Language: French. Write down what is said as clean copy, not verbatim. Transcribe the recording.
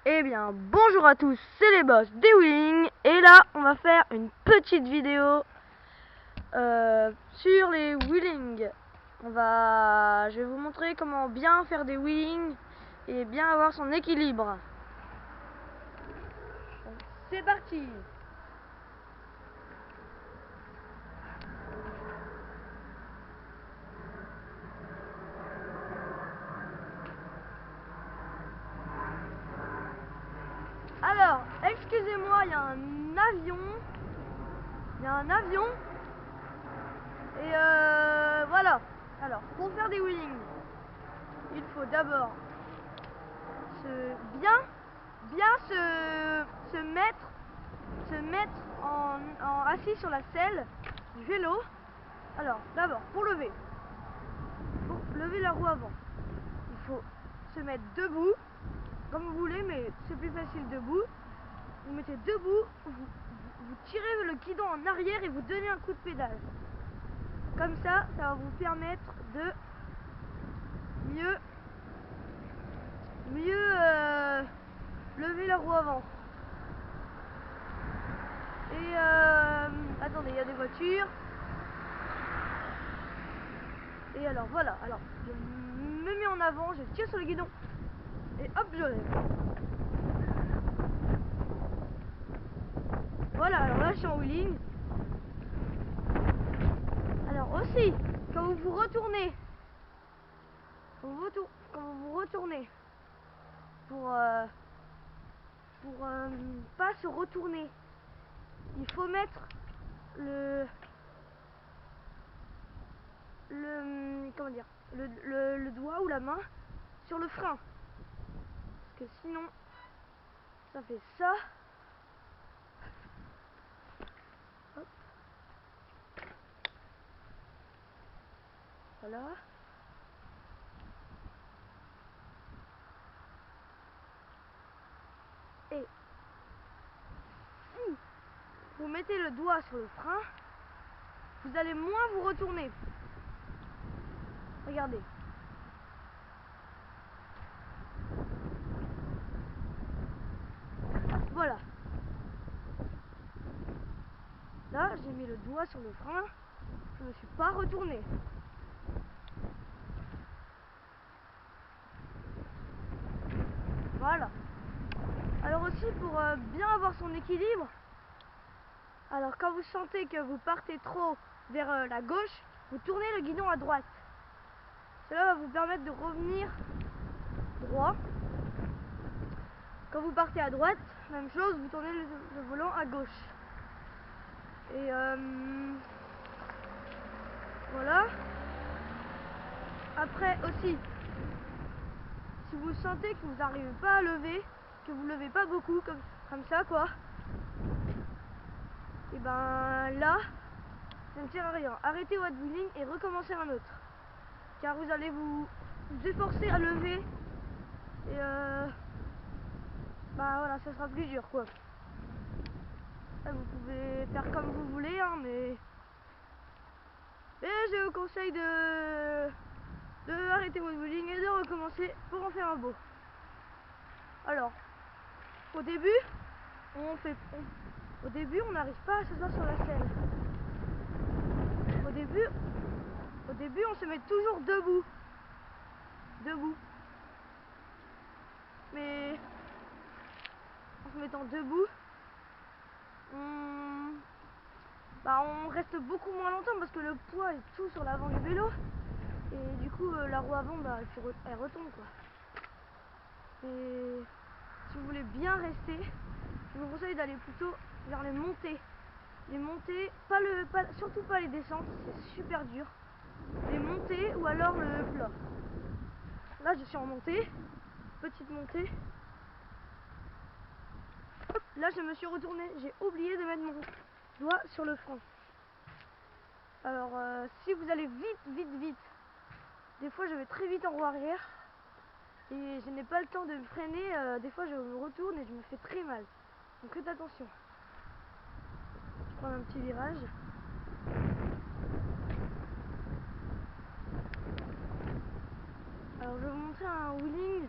Eh bien, bonjour à tous, c'est les boss des wheeling. Et là, on va faire une petite vidéo sur les wheeling. Je vais vous montrer comment bien faire des wheeling et bien avoir son équilibre. C'est parti. Alors, excusez-moi, il y a un avion. Et voilà. Alors, pour faire des wheeling, il faut d'abord se mettre assis sur la selle du vélo. Alors, d'abord, pour lever la roue avant, il faut se mettre debout, comme vous voulez, mais c'est plus facile debout. Vous mettez debout, vous tirez le guidon en arrière et vous donnez un coup de pédale. Comme ça, ça va vous permettre de mieux lever la roue avant. Et attendez, il y a des voitures. Et alors voilà, alors je me mets en avant, je tire sur le guidon et hop, je lève. Voilà, alors là je suis en wheeling. Alors aussi, quand vous vous retournez, pour pas se retourner, il faut mettre le doigt ou la main sur le frein, parce que sinon ça fait ça. Hop. Voilà. Et si vous mettez le doigt sur le frein, vous allez moins vous retourner. Regardez. Voilà. Là, j'ai mis le doigt sur le frein. Je ne me suis pas retourné. Voilà. Alors aussi, pour bien avoir son équilibre, alors quand vous sentez que vous partez trop vers la gauche, vous tournez le guidon à droite. Cela va vous permettre de revenir droit. Quand vous partez à droite, même chose, vous tournez le volant à gauche. Et voilà. Après aussi, si vous sentez que vous n'arrivez pas à lever, que vous ne levez pas beaucoup, comme ça quoi, et ben là, ça ne sert à rien. Arrêtez votre wheeling et recommencez un autre. Car vous allez vous efforcer à lever et bah voilà, ça sera plus dur quoi. Là, vous pouvez faire comme vous voulez, hein, mais je vous conseille de arrêter votre wheeling et de recommencer pour en faire un beau. Alors, au début, on n'arrive pas à s'asseoir sur la selle. Au début, on se met toujours debout. Mais en se mettant debout, on reste beaucoup moins longtemps parce que le poids est tout sur l'avant du vélo. Et du coup, la roue avant, elle retombe quoi. Et si vous voulez bien rester, je vous conseille d'aller plutôt vers les montées. Les montées, surtout pas les descentes, c'est super dur. Les montées ou alors le plat. Là, je suis en montée, petite montée. Hop, là, je me suis retournée, j'ai oublié de mettre mon doigt sur le frein. Alors, si vous allez vite, des fois je vais très vite en roue arrière et je n'ai pas le temps de me freiner. Des fois, je me retourne et je me fais très mal. Donc, faites attention. Je prends un petit virage. Alors je vais vous montrer un wheeling